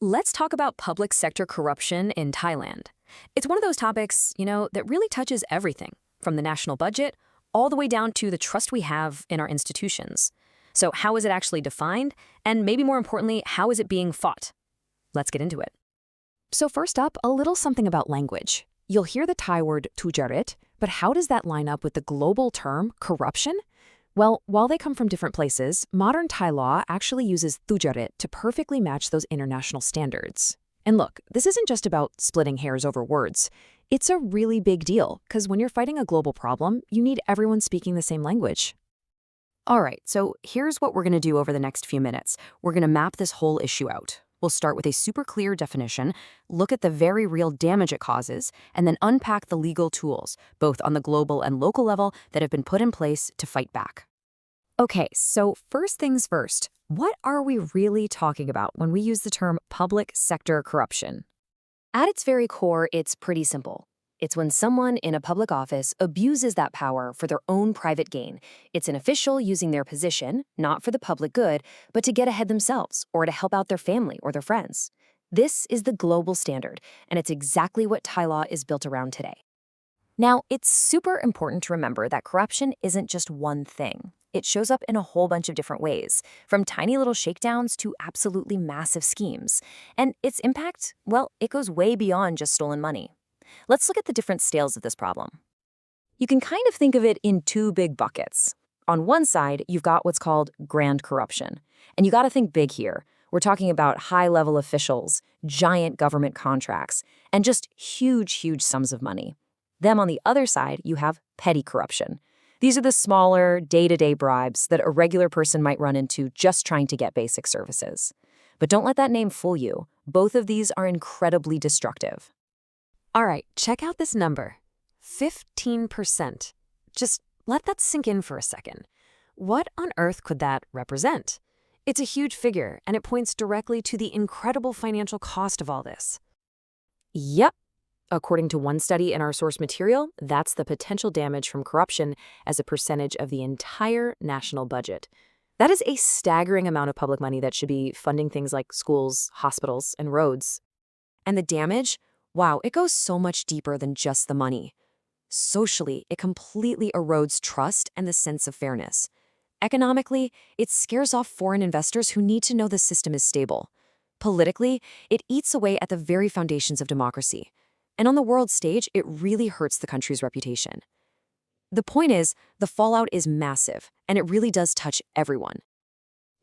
Let's talk about public sector corruption in Thailand. It's one of those topics, that really touches everything, from the national budget all the way down to the trust we have in our institutions. So how is it actually defined? And maybe more importantly, how is it being fought? Let's get into it. So first up, a little something about language. You'll hear the Thai word tujarit, but how does that line up with the global term corruption? Well, while they come from different places, modern Thai law actually uses tujarit to perfectly match those international standards. And look, this isn't just about splitting hairs over words. It's a really big deal, because when you're fighting a global problem, you need everyone speaking the same language. All right, so here's what we're going to do over the next few minutes. We're going to map this whole issue out. We'll start with a super clear definition, look at the very real damage it causes, and then unpack the legal tools, both on the global and local level, that have been put in place to fight back. Okay, so first things first, what are we really talking about when we use the term public sector corruption? At its very core, it's pretty simple. It's when someone in a public office abuses that power for their own private gain. It's an official using their position, not for the public good, but to get ahead themselves or to help out their family or their friends. This is the global standard, and it's exactly what Thai law is built around today. Now, it's super important to remember that corruption isn't just one thing. It shows up in a whole bunch of different ways, from tiny little shakedowns to absolutely massive schemes. And its impact, well, it goes way beyond just stolen money. Let's look at the different scales of this problem. You can kind of think of it in two big buckets. On one side, you've got what's called grand corruption. And you got to think big here. We're talking about high-level officials, giant government contracts, and just huge sums of money. Then on the other side, you have petty corruption. These are the smaller, day-to-day bribes that a regular person might run into just trying to get basic services. But don't let that name fool you. Both of these are incredibly destructive. All right, check out this number, 15%. Just let that sink in for a second. What on earth could that represent? It's a huge figure, and it points directly to the incredible financial cost of all this. Yep. According to one study in our source material, that's the potential damage from corruption as a percentage of the entire national budget. That is a staggering amount of public money that should be funding things like schools, hospitals, and roads. And the damage? Wow, it goes so much deeper than just the money. Socially, it completely erodes trust and the sense of fairness. Economically, it scares off foreign investors who need to know the system is stable. Politically, it eats away at the very foundations of democracy. And on the world stage, it really hurts the country's reputation. The point is, the fallout is massive, and it really does touch everyone.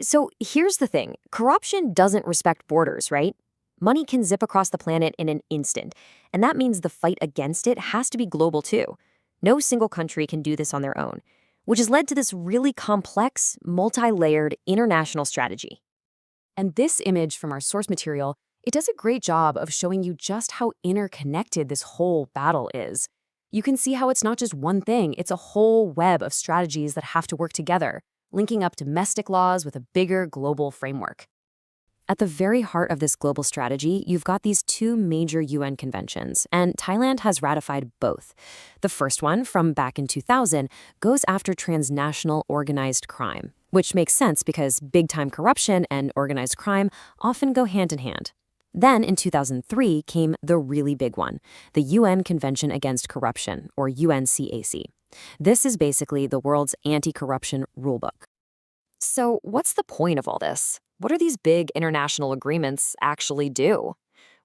So here's the thing. Corruption doesn't respect borders, right? Money can zip across the planet in an instant, and that means the fight against it has to be global too. No single country can do this on their own, which has led to this really complex, multi-layered international strategy. And this image from our source material, it does a great job of showing you just how interconnected this whole battle is. You can see how it's not just one thing, it's a whole web of strategies that have to work together, linking up domestic laws with a bigger global framework. At the very heart of this global strategy, you've got these two major UN conventions, and Thailand has ratified both. The first one, from back in 2000, goes after transnational organized crime, which makes sense because big-time corruption and organized crime often go hand in hand. Then, in 2003, came the really big one, the UN Convention Against Corruption, or UNCAC. This is basically the world's anti-corruption rulebook. So what's the point of all this? What do these big international agreements actually do?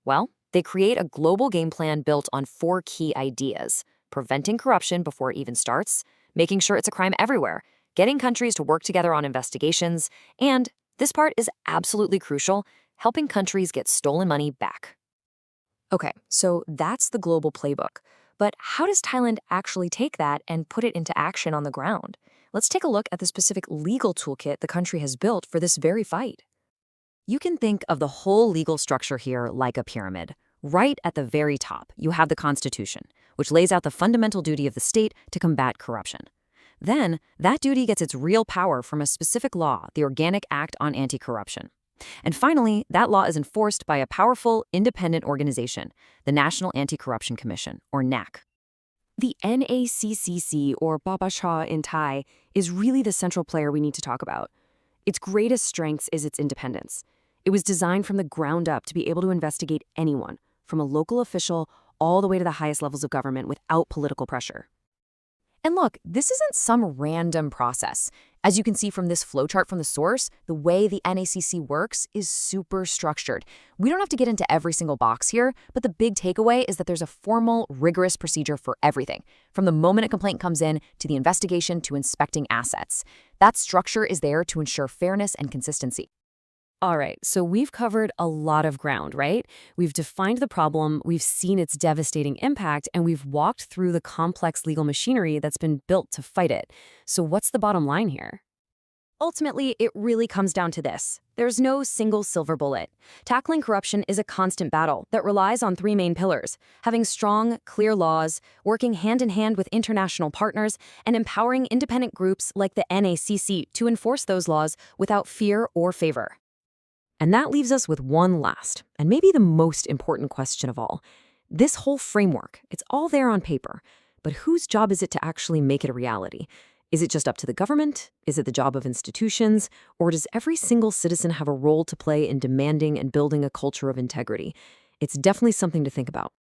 Well, they create a global game plan built on 4 key ideas: preventing corruption before it even starts, making sure it's a crime everywhere, getting countries to work together on investigations, and, this part is absolutely crucial, helping countries get stolen money back. Okay, so that's the global playbook. But how does Thailand actually take that and put it into action on the ground? Let's take a look at the specific legal toolkit the country has built for this very fight. You can think of the whole legal structure here like a pyramid. Right at the very top, you have the Constitution, which lays out the fundamental duty of the state to combat corruption. Then, that duty gets its real power from a specific law, the Organic Act on Anti-Corruption. And finally, that law is enforced by a powerful, independent organization, the National Anti-Corruption Commission, or NAC. The NACCC, or Babasha in Thai, is really the central player we need to talk about. Its greatest strength is its independence. It was designed from the ground up to be able to investigate anyone, from a local official all the way to the highest levels of government without political pressure. And look, this isn't some random process. As you can see from this flowchart from the source, the way the NACC works is super structured. We don't have to get into every single box here, but the big takeaway is that there's a formal, rigorous procedure for everything, from the moment a complaint comes in to the investigation to inspecting assets. That structure is there to ensure fairness and consistency. All right, so we've covered a lot of ground, right? We've defined the problem, we've seen its devastating impact, and we've walked through the complex legal machinery that's been built to fight it. So what's the bottom line here? Ultimately, it really comes down to this. There's no single silver bullet. Tackling corruption is a constant battle that relies on three main pillars: having strong, clear laws, working hand in hand with international partners, and empowering independent groups like the NACC to enforce those laws without fear or favor. And that leaves us with one last, and maybe the most important question of all. This whole framework, it's all there on paper, but whose job is it to actually make it a reality? Is it just up to the government? Is it the job of institutions? Or does every single citizen have a role to play in demanding and building a culture of integrity? It's definitely something to think about.